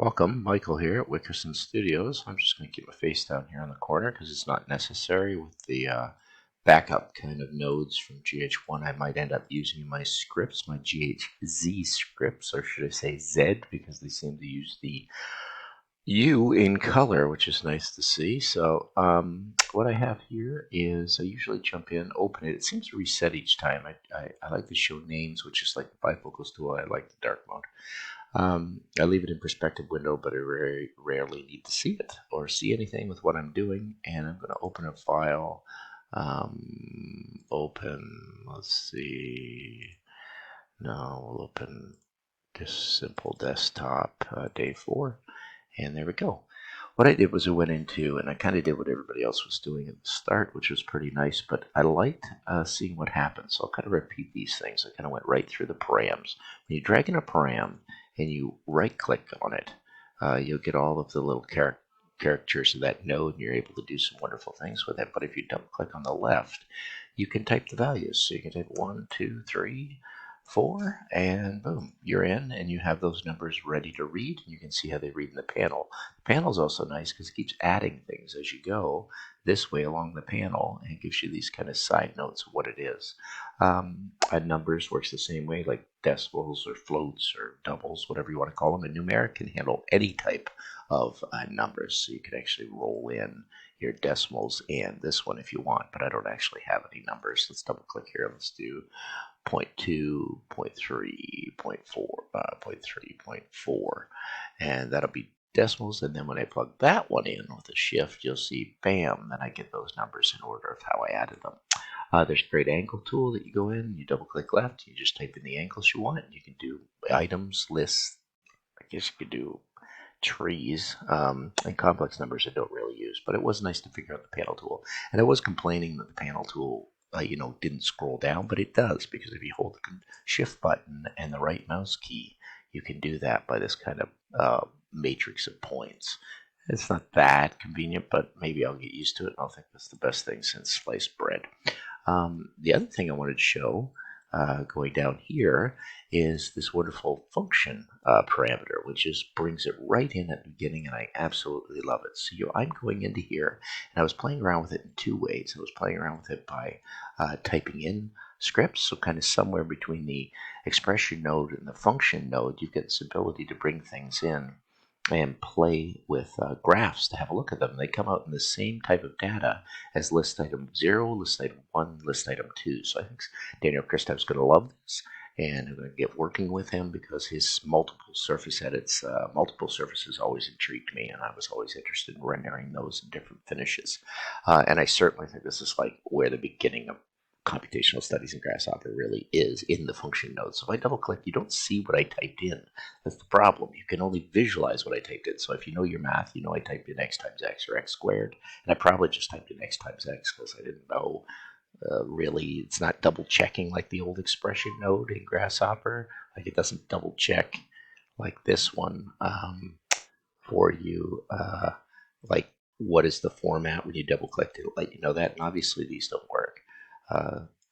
Welcome, Michael here at Wickerson Studios. I'm just going to keep my face down here in the corner because it's not necessary with the backup kind of nodes from GH1. I might end up using my scripts, my GHZ scripts, or should I say Z, because they seem to use the U in color, which is nice to see. So what I have here is I usually jump in, open it. It seems to reset each time. I like to show names, which is like the bifocals tool. I like the dark mode. I leave it in perspective window, but I very rarely need to see it or see anything with what I'm doing. And I'm going to open a file. Let's see. No, we'll open this simple desktop, day 4. And there we go. What I did was I went into, and I kind of did what everybody else was doing at the start, which was pretty nice, but I liked seeing what happens. So I'll kind of repeat these things. I kind of went right through the params. When you drag in a param and you right-click on it, you'll get all of the little characters of that node, and you're able to do some wonderful things with it. But if you double-click on the left, you can type the values. So you can type 1, 2, 3, 4, and boom, you're in, and you have those numbers ready to read. You can see how they read in the panel. The panel is also nice because it keeps adding things as you go this way along the panel, and it gives you these kind of side notes of what it is. Numbers works the same way, like decimals or floats or doubles, whatever you want to call them. And numeric can handle any type of numbers, so you can actually roll in your decimals and this one if you want, but I don't actually have any numbers. Let's double click here. Let's do 0.2, 0.3, 0.4, 0.3, 0.4, and that'll be decimals. And then when I plug that one in with a shift, you'll see, bam, then I get those numbers in order of how I added them. There's a great angle tool that you go in, you double click left, you just type in the angles you want. You can do items, lists, I guess you could do trees, and complex numbers I don't really use, but it was nice to figure out the panel tool. And I was complaining that the panel tool didn't scroll down, but it does, because if you hold the shift button and the right mouse key, you can do that by this kind of matrix of points. It's not that convenient, but maybe I'll get used to it, and I'll think that's the best thing since sliced bread. The other thing I wanted to show, going down here, is this wonderful function parameter, which brings it right in at the beginning, and I absolutely love it. So I'm going into here, and I was playing around with it in 2 ways. I was playing around with it by typing in scripts, so kind of somewhere between the expression node and the function node, you've got this ability to bring things in and play with graphs to have a look at them. They come out in the same type of data as list item 0, list item 1, list item 2. So I think Daniel Christop's going to love this, and I'm going to get working with him because his multiple surface edits, multiple surfaces always intrigued me, and I was always interested in rendering those in different finishes. And I certainly think this is like where the beginning of computational studies in Grasshopper really is, in the function node. So if I double click, you don't see what I typed in. That's the problem. You can only visualize what I typed in. So if you know your math, you know I typed in x times x or x squared, and I probably just typed in x times x because I didn't know. Really, it's not double checking like the old expression node in Grasshopper. Like, it doesn't double check like this one for you. Like, what is the format when you double click to let you know that? And obviously these don't work.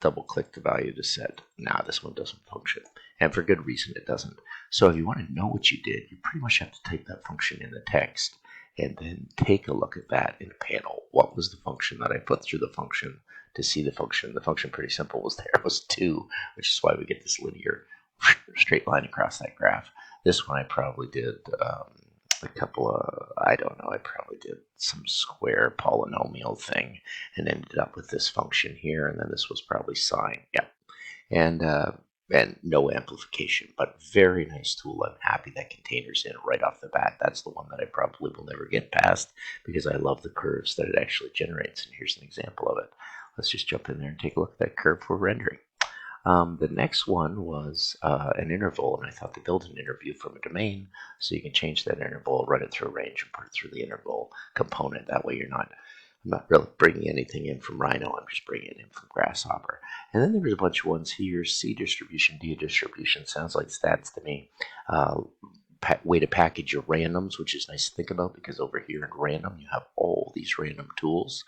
Double click the value to set. Nah, this one doesn't function. And for good reason it doesn't. So if you want to know what you did, you pretty much have to type that function in the text and then take a look at that in a panel. What was the function that I put through the function to see the function? The function, pretty simple, was there. It was 2, which is why we get this linear straight line across that graph. This one I probably did a couple of, I don't know, I probably did some square polynomial thing and ended up with this function here, and then this was probably sine. Yeah. And no amplification, but very nice tool. I'm happy that container's in right off the bat. That's the one that I probably will never get past because I love the curves that it actually generates, and here's an example of it. Let's just jump in there and take a look at that curve for rendering. The next one was an interval, and I thought to build an interview from a domain, so you can change that interval, run it through a range, and put it through the interval component. That way I'm not really bringing anything in from Rhino, I'm just bringing it in from Grasshopper. And then there was a bunch of ones here. C distribution, D distribution, sounds like stats to me. Way to package your randoms, which is nice to think about, because over here in random you have all these random tools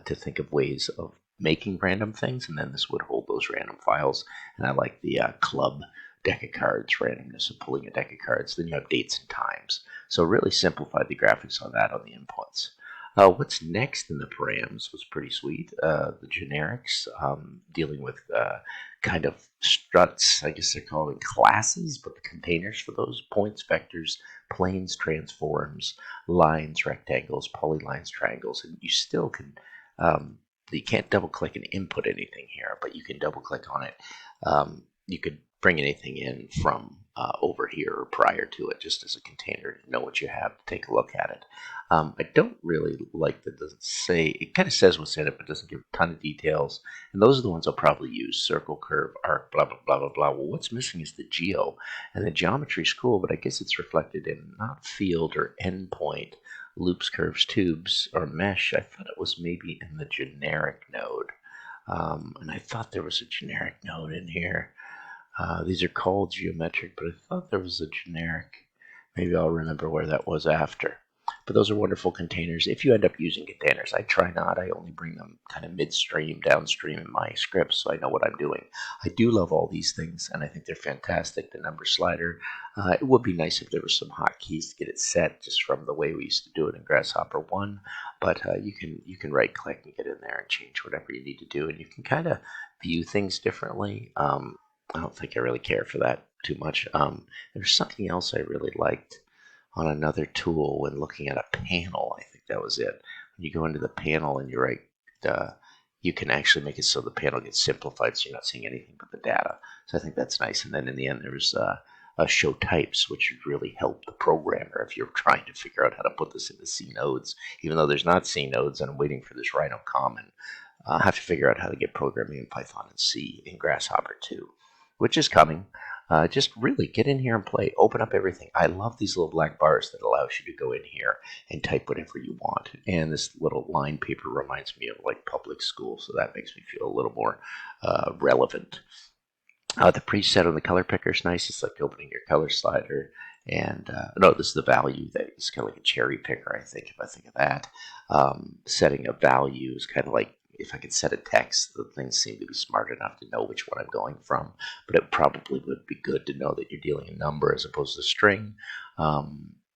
to think of ways of making random things, and then this would hold those random files. And I like the club deck of cards randomness of pulling a deck of cards. Then you have dates and time. params. So really simplified the graphics on that on the inputs. What's next in the params was pretty sweet. The generics, dealing with kind of struts, I guess they're called in classes, but the containers for those: points, vectors, planes, transforms, lines, rectangles, polylines, triangles, and you still can. You can't double click and input anything here, but you can double click on it. You could bring anything in from over here or prior to it, just as a container, to know what you have, to take a look at it. I don't really like that it doesn't say, it kind of says what's in it, but doesn't give a ton of details. And those are the ones I'll probably use: circle, curve, arc, blah, blah, blah, blah, blah. Well, what's missing is the geo. And the geometry's cool, but I guess it's reflected in not field or endpoint, loops, curves, tubes, or mesh. I thought it was maybe in the generic node. And I thought there was a generic node in here. These are called geometric, but I thought there was a generic. Maybe I'll remember where that was after. But those are wonderful containers. If you end up using containers, I try not. I only bring them kind of midstream, downstream in my scripts, so I know what I'm doing. I do love all these things, and I think they're fantastic. The number slider. It would be nice if there were some hotkeys to get it set, just from the way we used to do it in Grasshopper 1. But you can right-click and get in there and change whatever you need to do, and you can kind of view things differently. I don't think I really care for that too much. There's something else I really liked on another tool when looking at a panel. I think that was it. When you go into the panel and you write, you can actually make it so the panel gets simplified, so you're not seeing anything but the data. So I think that's nice. And then in the end, there's show types, which would really help the programmer if you're trying to figure out how to put this into C nodes. Even though there's not C nodes, and I'm waiting for this Rhino common, I'll have to figure out how to get programming in Python and C in Grasshopper 2, which is coming. Just really get in here and play. Open up everything. I love these little black bars that allows you to go in here and type whatever you want. And this little line paper reminds me of like public school, so that makes me feel a little more relevant. The preset on the color picker is nice. It's like opening your color slider. And no, this is the value. That it's kind of like a cherry picker, I think, if I think of that. Setting a value is kind of like, if I could set a text, the things seem to be smart enough to know which one I'm going from. But it probably would be good to know that you're dealing a number as opposed to a string,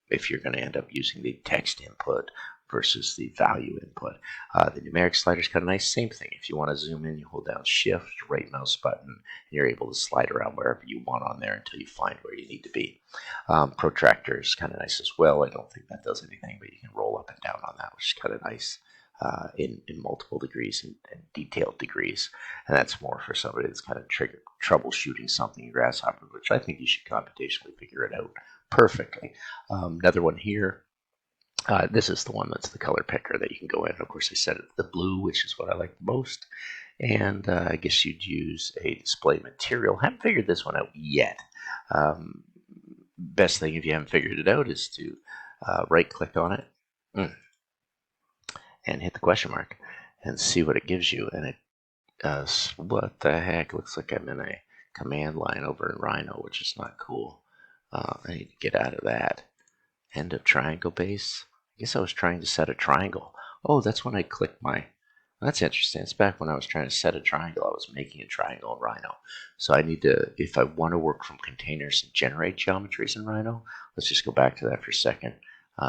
if you're going to end up using the text input versus the value input. The numeric slider is kind of nice. Same thing. If you want to zoom in, you hold down Shift, right mouse button, and you're able to slide around wherever you want on there until you find where you need to be. Protractor is kind of nice as well. I don't think that does anything, but you can roll up and down on that, which is kind of nice. In multiple degrees and detailed degrees. And that's more for somebody that's kind of troubleshooting something in Grasshopper, which I think you should computationally figure it out perfectly. Another one here. This is the one that's the color picker that you can go in. Of course, I set it to the blue, which is what I like the most. And I guess you'd use a display material. Haven't figured this one out yet. Best thing, if you haven't figured it out, is to right-click on it. And hit the question mark and see what it gives you. And it, what the heck, looks like I'm in a command line over in Rhino, which is not cool. I need to get out of that. End of triangle base. I guess I was trying to set a triangle. Oh, that's when I clicked my, that's interesting. It's back when I was trying to set a triangle. I was making a triangle in Rhino. So I need to, if I want to work from containers and generate geometries in Rhino, let's just go back to that for a second.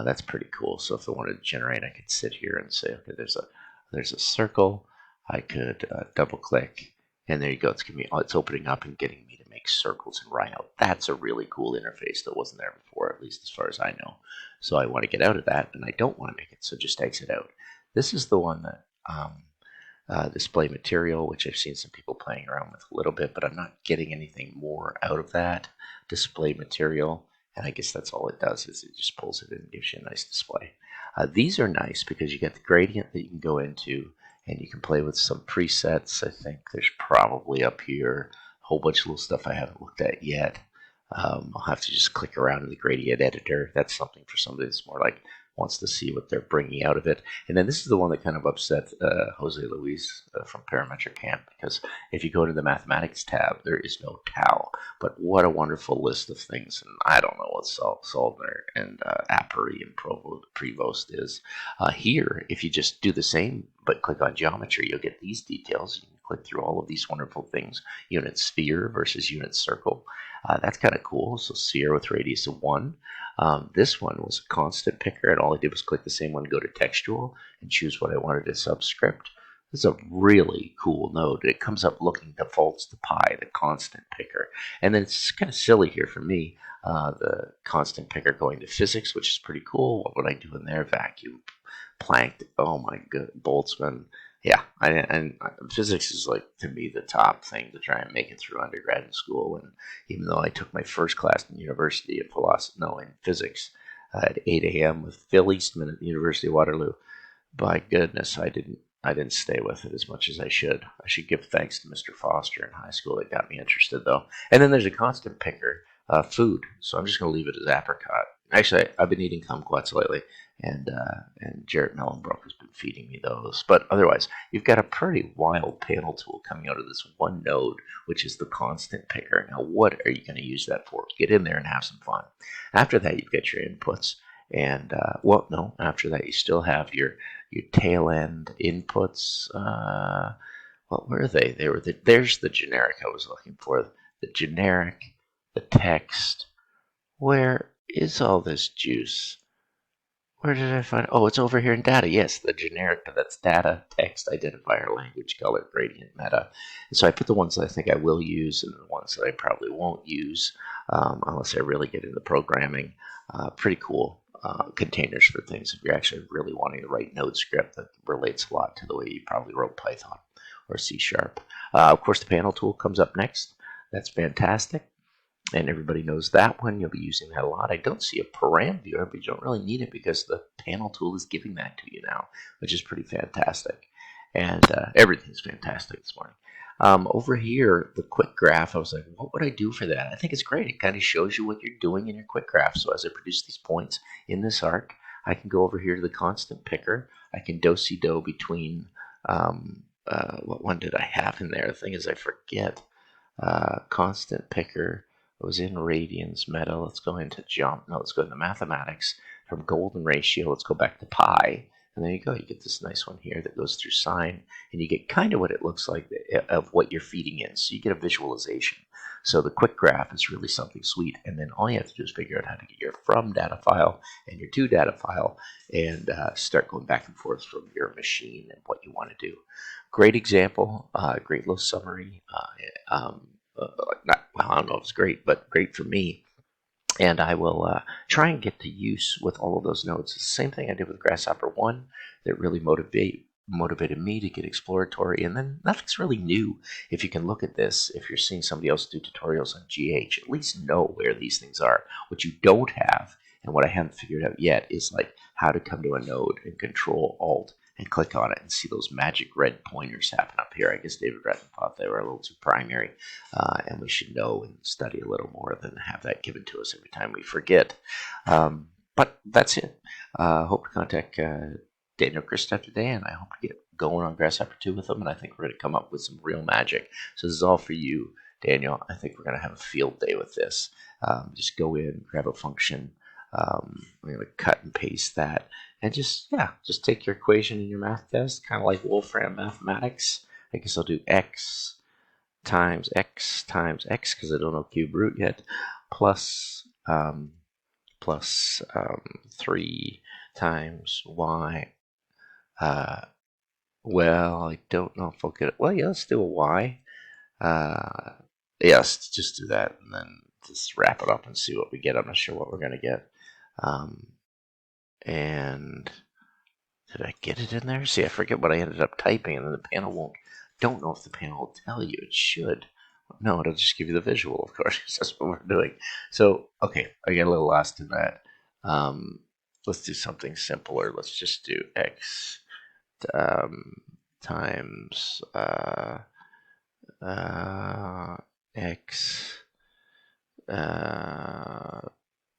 That's pretty cool. So if I wanted to generate, I could sit here and say, okay, there's a circle. I could double click, and there you go. It's giving me, it's opening up and getting me to make circles in Rhino. That's a really cool interface that wasn't there before, at least as far as I know. So I want to get out of that, and I don't want to make it, so just exit out. This is the one that display material, which I've seen some people playing around with a little bit, but I'm not getting anything more out of that display material. And I guess that's all it does, is it just pulls it in and gives you a nice display. These are nice because you get the gradient that you can go into, and you can play with some presets. I think there's probably up here a whole bunch of little stuff I haven't looked at yet. I'll have to just click around in the gradient editor. That's something for somebody that's more like wants to see what they're bringing out of it. And then this is the one that kind of upset Jose Luis from Parametric Camp, because if you go to the Mathematics tab, there is no tau. But what a wonderful list of things. And I don't know what Soldner and Apari and Prevost is. Here, if you just do the same, but click on geometry, you'll get these details. You can click through all of these wonderful things. Unit sphere versus unit circle. That's kind of cool. So sphere with radius of 1. This one was a constant picker, and all I did was click the same one, go to textual, and choose what I wanted to subscript. This is a really cool node. It comes up looking defaults to pi, the constant picker. And then it's kind of silly here for me, the constant picker going to physics, which is pretty cool. What would I do in there? Vacuum, Planck, oh my god, Boltzmann. Yeah, and physics is like, to me, the top thing to try and make it through undergrad in school. And even though I took my first class in university in in physics at 8 a.m. with Phil Eastman at the University of Waterloo, by goodness, I didn't stay with it as much as I should. I should give thanks to Mr. Foster in high school that got me interested, though. And then there's a constant picker, food. So I'm just going to leave it as apricot. Actually, I've been eating kumquats lately, and Jarrett Mellenbrook has been feeding me those. But otherwise, you've got a pretty wild panel tool coming out of this one node, which is the constant picker. Now, what are you going to use that for? Get in there and have some fun. After that, you've got your inputs. And, after that, you still have your tail end inputs. What were they? There's the generic I was looking for. The generic, the text. Where is all this juice? Where did I find it? Oh, it's over here in data. Yes, the generic, but that's data, text, identifier, language, color, gradient, meta. And so I put the ones that I think I will use and the ones that I probably won't use unless I really get into programming. Pretty cool. Containers for things if you're actually really wanting to write node script that relates a lot to the way you probably wrote Python or C#. Of course, the panel tool comes up next. That's fantastic. And everybody knows that one. You'll be using that a lot. I don't see a param viewer, but you don't really need it because the panel tool is giving that to you now, which is pretty fantastic. And everything's fantastic this morning. Over here, the quick graph, I was like, what would I do for that? I think it's great. It kind of shows you what you're doing in your quick graph. So as I produce these points in this arc, I can go over here to the constant picker. I can do-si-do between, what one did I have in there? The thing is, I forget. Constant picker was in radians, meta. Let's go into let's go into mathematics. From golden ratio, let's go back to pi. And there you go. You get this nice one here that goes through sine, and you get kind of what it looks like of what you're feeding in. So you get a visualization. So the quick graph is really something sweet. And then all you have to do is figure out how to get your from data file and your to data file and start going back and forth from your machine and what you want to do. Great example, great little summary. I don't know if it's great, but great for me. And I will try and get to use with all of those nodes. It's the same thing I did with Grasshopper 1 that really motivated me to get exploratory. And then nothing's really new. If you can look at this, if you're seeing somebody else do tutorials on GH, at least know where these things are. What you don't have, and what I haven't figured out yet, is like how to come to a node and Control Alt and click on it and see those magic red pointers happen up here. I guess David Retton thought they were a little too primary, and we should know and study a little more than have that given to us every time we forget. But that's it. Hope to contact Daniel Christoph today, and I hope to get going on Grasshopper 2 with them, and I think we're going to come up with some real magic. So this is all for you, Daniel. I think we're going to have a field day with this. Just go in, grab a function. I'm going to cut and paste that. And just take your equation in your math test, kind of like Wolfram mathematics. I guess I'll do x times x times x, because I don't know cube root yet, plus 3 times y. Well, I don't know if I'll get it. Well, yeah, let's do a y. Yes, just do that, and then just wrap it up and see what we get. I'm not sure what we're going to get. And did I get it in there? See, I forget what I ended up typing, and then the panel won't. Don't know if the panel will tell you. It should. No, it'll just give you the visual, of course, because that's what we're doing. So, okay, I got a little lost in that. Let's do something simpler. Let's just do x times x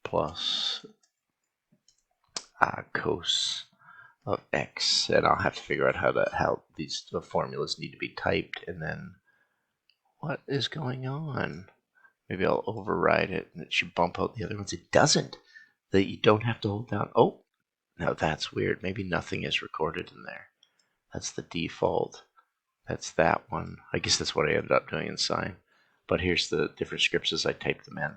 plus cos of x, and I'll have to figure out how these formulas need to be typed. And then what is going on? Maybe I'll override it and it should bump out the other ones. It doesn't. That you don't have to hold down. Oh, now that's weird. Maybe nothing is recorded in there. That's the default. That's that one. I guess that's what I ended up doing in Sign. But here's the different scripts as I type them in.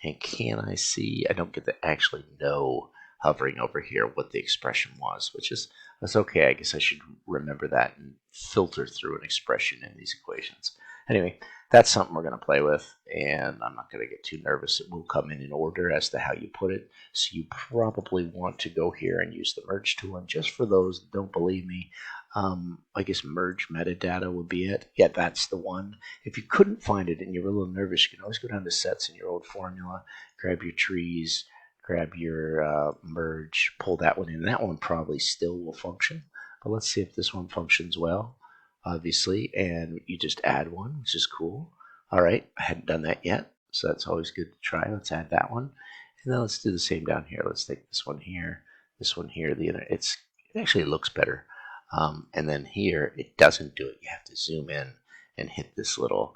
And can I see? I don't get to actually know hovering over here what the expression was, which is that's okay. I guess I should remember that and filter through an expression in these equations. Anyway, that's something we're going to play with, and I'm not going to get too nervous. It will come in order as to how you put it. So you probably want to go here and use the merge tool. And just for those that don't believe me, I guess merge metadata would be it. Yeah, that's the one. If you couldn't find it and you were a little nervous, you can always go down to sets in your old formula, grab your trees, grab your merge, pull that one in. That one probably still will function. But let's see if this one functions well, obviously. And you just add one, which is cool. All right, I hadn't done that yet, so that's always good to try. Let's add that one. And then let's do the same down here. Let's take this one here, the other. It actually looks better. And then here, it doesn't do it. You have to zoom in and hit this little,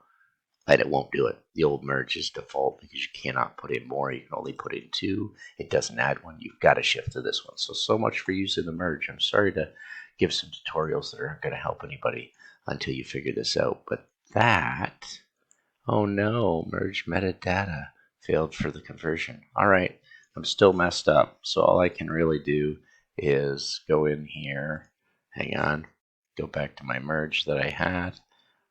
and it won't do it. The old merge is default because you cannot put in more. You can only put in 2. It doesn't add 1. You've got to shift to this one. So much for using the merge. I'm sorry to give some tutorials that aren't going to help anybody until you figure this out. But that, oh no, merge metadata failed for the conversion. All right, I'm still messed up. So all I can really do is go in here. Hang on, go back to my merge that I had.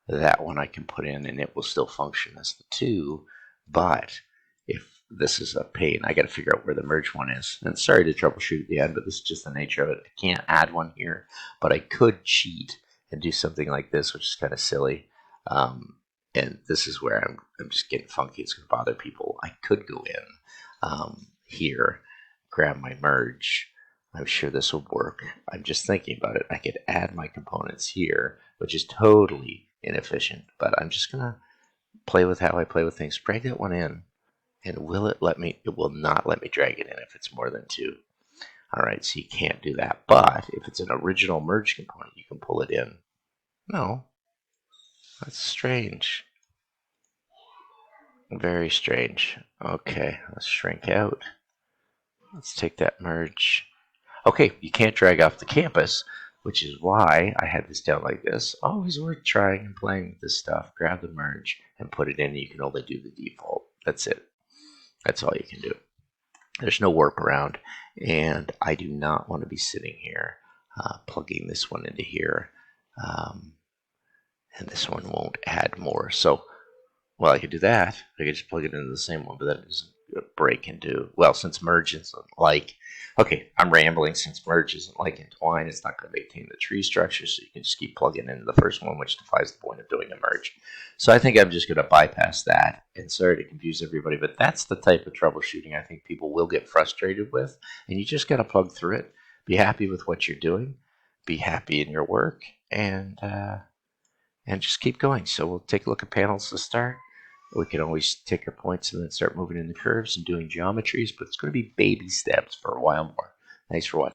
That one I can put in and it will still function as the 2, but if this is a pain, I got to figure out where the merge one is. And sorry to troubleshoot at the end, but this is just the nature of it. I can't add one here, but I could cheat and do something like this, which is kind of silly. And this is where I'm just getting funky. It's going to bother people. I could go in here, grab my merge. I'm sure this will work. I'm just thinking about it. I could add my components here, which is totally inefficient, but I'm just going to play with how I play with things. Drag that one in, and will it let me? It will not let me drag it in if it's more than 2. All right, so you can't do that. But if it's an original merge component, you can pull it in. No, that's strange. Very strange. Okay, let's shrink out. Let's take that merge. Okay, you can't drag off the campus, which is why I had this down like this. Always worth trying and playing with this stuff. Grab the merge and put it in. You can only do the default. That's it. That's all you can do. There's no workaround, and I do not want to be sitting here plugging this one into here, and this one won't add more. So, well, I could do that. I could just plug it into the same one, but that doesn't break into, well, since merge isn't like, okay, I'm rambling. Since merge isn't like entwine, it's not going to maintain the tree structure, so you can just keep plugging into the first one, which defies the point of doing a merge. So I think I'm just going to bypass that, and sorry to confuse everybody, but that's the type of troubleshooting I think people will get frustrated with, and you just got to plug through it. Be happy with what you're doing, be happy in your work, and just keep going. So we'll take a look at panels to start. We can always take our points and then start moving in the curves and doing geometries, but it's going to be baby steps for a while more. Thanks for watching.